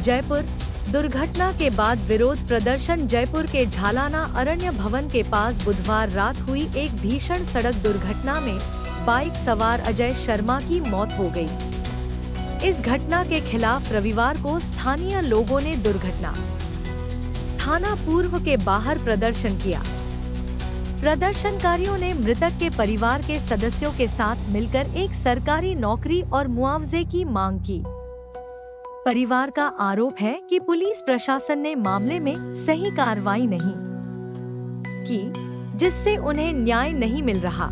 जयपुर। दुर्घटना के बाद विरोध प्रदर्शन। जयपुर के झालाना अरण्य भवन के पास बुधवार रात हुई एक भीषण सड़क दुर्घटना में बाइक सवार अजय शर्मा की मौत हो गई। इस घटना के खिलाफ रविवार को स्थानीय लोगों ने दुर्घटना थाना पूर्व के बाहर प्रदर्शन किया। प्रदर्शनकारियों ने मृतक के परिवार के सदस्यों के साथ मिलकर एक सरकारी नौकरी और मुआवजे की मांग की। परिवार का आरोप है कि पुलिस प्रशासन ने मामले में सही कार्रवाई नहीं की, जिससे उन्हें न्याय नहीं मिल रहा।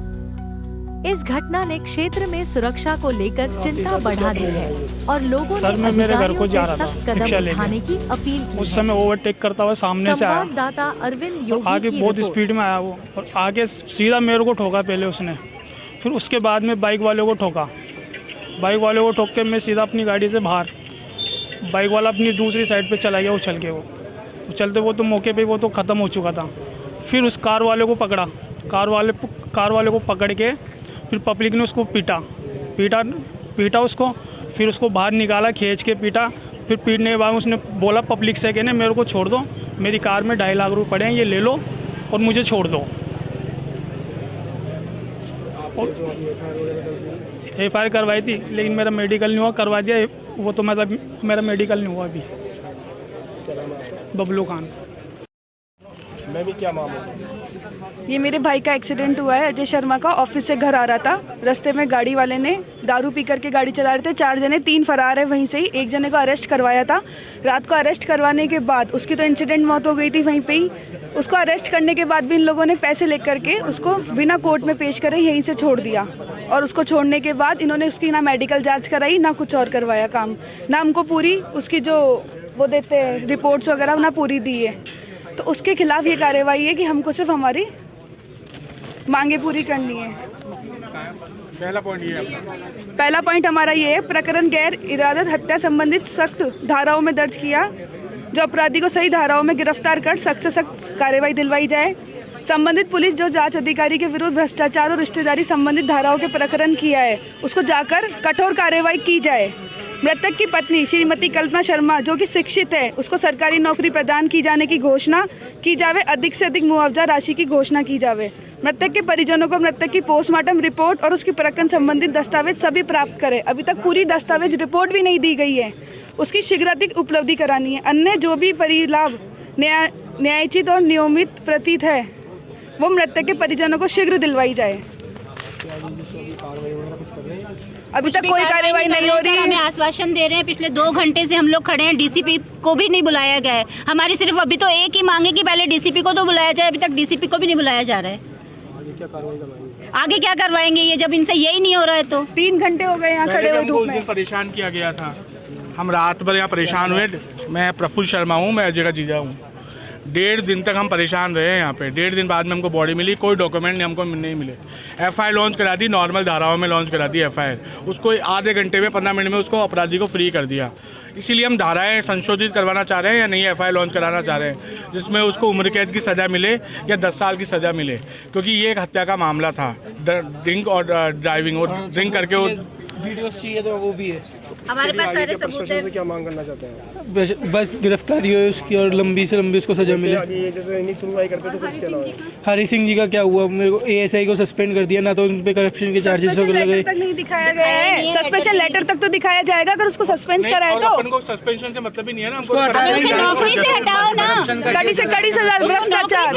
इस घटना ने क्षेत्र में सुरक्षा को लेकर चिंता बढ़ा दी है और लोगों ने अधिकारियों से सख्त कदम उठाने की अपील की। उस समय ओवरटेक करता हुआ सामने से आया। संवाददाता अरविंद योगी आगे बहुत स्पीड में आया वो, और आगे सीधा मेरे को ठोका पहले उसने, फिर उसके बाद में बाइक वाले को ठोका। बाइक वाले को ठोक के मैं सीधा अपनी गाड़ी से बाहर, बाइक वाला अपनी दूसरी साइड पे चला गया। उछल के वो चलते वो तो मौके पे वो तो ख़त्म हो चुका था। फिर उस कार वाले को पकड़ा, कार वाले को पकड़ के फिर पब्लिक ने उसको पीटा उसको, फिर उसको बाहर निकाला, खींच के पीटा। फिर पीटने के बाद उसने बोला पब्लिक से कि मेरे को छोड़ दो, मेरी कार में 2.5 लाख रुपये पड़े हैं, ये ले लो और मुझे छोड़ दो। FIR करवाई थी लेकिन मेरा मेडिकल नहीं हुआ, करवा दिया वो तो, मतलब मेरा मेडिकल नहीं हुआ अभी। बबलू खान। मैं भी क्या मामला? ये मेरे भाई का एक्सीडेंट हुआ है। अजय शर्मा का ऑफिस से घर आ रहा था, रास्ते में गाड़ी वाले ने दारू पी करके गाड़ी चला रहे थे। 4 जने, 3 फरार है वहीं से ही। एक जने को अरेस्ट करवाया था। रात को अरेस्ट करवाने के बाद उसकी तो इंसिडेंट मौत हो गई थी वहीं पे ही। उसको अरेस्ट करने के बाद भी इन लोगों ने पैसे ले करके उसको बिना कोर्ट में पेश करे यहीं से छोड़ दिया। और उसको छोड़ने के बाद इन्होंने उसकी ना मेडिकल जाँच कराई, ना कुछ और करवाया काम, ना हमको पूरी उसकी जो वो देते हैं रिपोर्ट्स वगैरह ना पूरी दी है। तो उसके खिलाफ ये कार्रवाई है कि हमको सिर्फ हमारी मांगे पूरी करनी है। पहला पॉइंट हमारा ये है, प्रकरण गैर इरादत हत्या संबंधित सख्त धाराओं में दर्ज किया। जो अपराधी को सही धाराओं में गिरफ्तार कर सख्त से सख्त कार्रवाई दिलवाई जाए। संबंधित पुलिस जो जांच अधिकारी के विरुद्ध भ्रष्टाचार और रिश्तेदारी संबंधित धाराओं के प्रकरण किया है उसको जाकर कठोर कार्रवाई की जाए। मृतक की पत्नी श्रीमती कल्पना शर्मा जो कि शिक्षित है, उसको सरकारी नौकरी प्रदान की जाने की घोषणा की जावे। अधिक से अधिक मुआवजा राशि की घोषणा की जावे। मृतक के परिजनों को मृतक की पोस्टमार्टम रिपोर्ट और उसकी प्रकरण संबंधित दस्तावेज सभी प्राप्त करें। अभी तक पूरी दस्तावेज रिपोर्ट भी नहीं दी गई है, उसकी शीघ्रातिक उपलब्धि करानी है। अन्य जो भी परिलाभ न्यायोचित और नियमित प्रतीत है वो मृतक के परिजनों को शीघ्र दिलवाई जाए। अभी तक कोई कार्रवाई नहीं हो रही है। हमें आश्वासन दे रहे हैं, पिछले 2 घंटे से हम लोग खड़े हैं, डीसीपी को भी नहीं बुलाया गया है। हमारी सिर्फ अभी तो एक ही मांग है कि पहले डीसीपी को तो बुलाया जाए। अभी तक डीसीपी को भी नहीं बुलाया जा रहा है। आगे क्या करवाएंगे ये, जब इनसे यही नहीं हो रहा है तो? 3 घंटे हो गए यहाँ खड़े हुए धूप में। परेशान किया गया था, हम रात भर यहाँ परेशान हुए। मैं प्रफुल्ल शर्मा हूँ, मैं अजय का जीजा हूँ। 1.5 दिन तक हम परेशान रहे हैं यहाँ पे। 1.5 दिन बाद में हमको बॉडी मिली, कोई डॉक्यूमेंट नहीं हमको नहीं मिले। FIR लॉन्च करा दी, नॉर्मल धाराओं में लॉन्च करा दी FIR। उसको आधे घंटे में 15 मिनट में उसको अपराधी को फ्री कर दिया। इसीलिए हम धाराएं संशोधित करवाना चाह रहे हैं या नहीं FIR लॉन्च कराना चाह रहे हैं, जिसमें उसको उम्र कैद की सज़ा मिले या 10 साल की सज़ा मिले, क्योंकि ये एक हत्या का मामला था। ड्रिंक और ड्राइविंग, और ड्रिंक करके वो वीडियोस चाहिए तो वो भी है हमारे पास सारे सबूत हैं। क्या मांग करना चाहते हैं? बस गिरफ्तारी हो उसकी और लंबी से लंबी उसको सजा मिले। सुनवाई करते तो कुछ क्या हुआ? हरी सिंह जी का क्या हुआ? मेरे को ASI को सस्पेंड कर दिया ना, तो उन पे करप्शन के चार्जेस वगैरह लगे। तक नहीं दिखाया गया है। सस्पेंशन लेटर तक तो दिखाया जाएगा अगर उसको सस्पेंड कराए तो। अपन को सस्पेंशन से मतलब ही नहीं है ना, हमको नौकरी से हटाओ ना, कड़ी से कड़ी सजा, भ्रष्टाचार।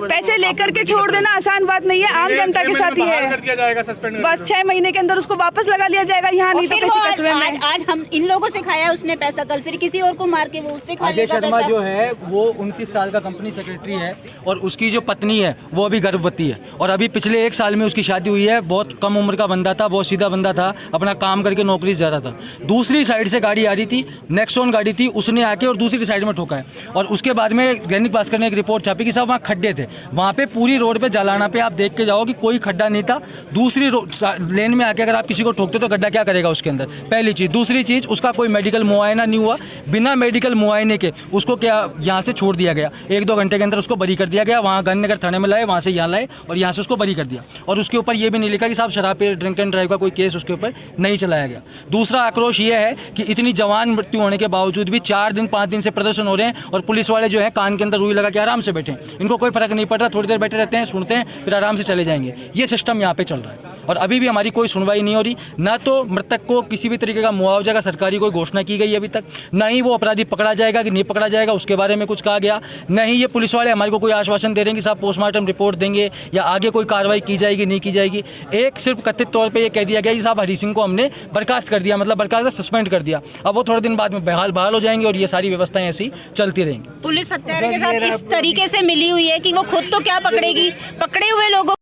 पैसे लेकर के छोड़ देना आसान बात नहीं है, आम जनता के साथ ही है। बस 6 महीने के अंदर उसको वापस लगा लिया जाएगा यहाँ, नहीं तो किसी कस्बे में। आज हम इन लोगों से खाया उसने पैसा, कल फिर किसी और को मार के वो उससे खा लेगा पैसा। अजय शर्मा जो है वो 29 साल का कंपनी सेक्रेटरी है और उसकी जो पत्नी है वो अभी गर्भवती है। और अभी पिछले 1 साल में उसकी शादी हुई है। बहुत कम उम्र का बंदा था, बहुत सीधा बंदा था, अपना काम करके नौकरी जा रहा था। दूसरी साइड से गाड़ी आ रही थी, नेक्सॉन गाड़ी थी, उसने आके और दूसरी साइड में ठोका है। और उसके बाद में दैनिक भास्कर ने एक रिपोर्ट छापी कि साहब वहाँ खड्डे थे। वहाँ पे पूरी रोड पे जालाना पे आप देख के जाओ कि कोई खड्डा नहीं था। दूसरी लेन में आके अगर आप किसी को ठोकते तो गड्ढा क्या करेगा? करेगा उसके अंदर, पहली चीज़। दूसरी चीज़, उसका कोई मेडिकल मुआयना नहीं हुआ, बिना मेडिकल मुआयने के उसको क्या यहाँ से छोड़ दिया गया, 1-2 घंटे के अंदर उसको बरी कर दिया गया। वहाँ गांधीनगर थाने में लाए, वहाँ से यहाँ लाए और यहाँ से उसको बरी कर दिया। और उसके ऊपर ये भी नहीं लिखा कि साहब शराब पे ड्रिंक एंड ड्राइव का कोई केस उसके ऊपर नहीं चलाया गया। दूसरा आक्रोश ये है कि इतनी जवान मृत्यु होने के बावजूद भी 4 दिन 5 दिन से प्रदर्शन हो रहे हैं और पुलिस वाले जो है कान के अंदर रुई लगा के आराम से बैठे हैं। इनको कोई फर्क नहीं पड़ रहा, थोड़ी देर बैठे रहते हैं, सुनते हैं, फिर आराम से चले जाएंगे। ये सिस्टम यहाँ पे चल रहा है और अभी भी हमारी कोई सुनवाई नहीं हो रही। ना तो मृतक को किसी भी तरीके का मुआवजा का सरकारी कोई घोषणा की गई अभी तक, ना ही वो अपराधी पकड़ा जाएगा कि नहीं पकड़ा जाएगा उसके बारे में कुछ कहा गया, न ही ये पुलिस वाले हमारे को कोई आश्वासन दे रहे हैं कि साहब पोस्टमार्टम रिपोर्ट देंगे या आगे कोई कार्रवाई की जाएगी नहीं की जाएगी। एक सिर्फ कथित तौर पर यह कह दिया गया कि साहब हरी सिंह को हमने बर्खास्त कर दिया, मतलब बर्खास्त सस्पेंड कर दिया। अब वो थोड़े दिन बाद में बहाल हो जाएंगे और ये सारी व्यवस्थाएं ऐसी चलती रहेंगी। पुलिस हत्यारे के साथ इस तरीके से मिली हुई है कि वो खुद तो क्या पकड़ेगी, पकड़े हुए लोगों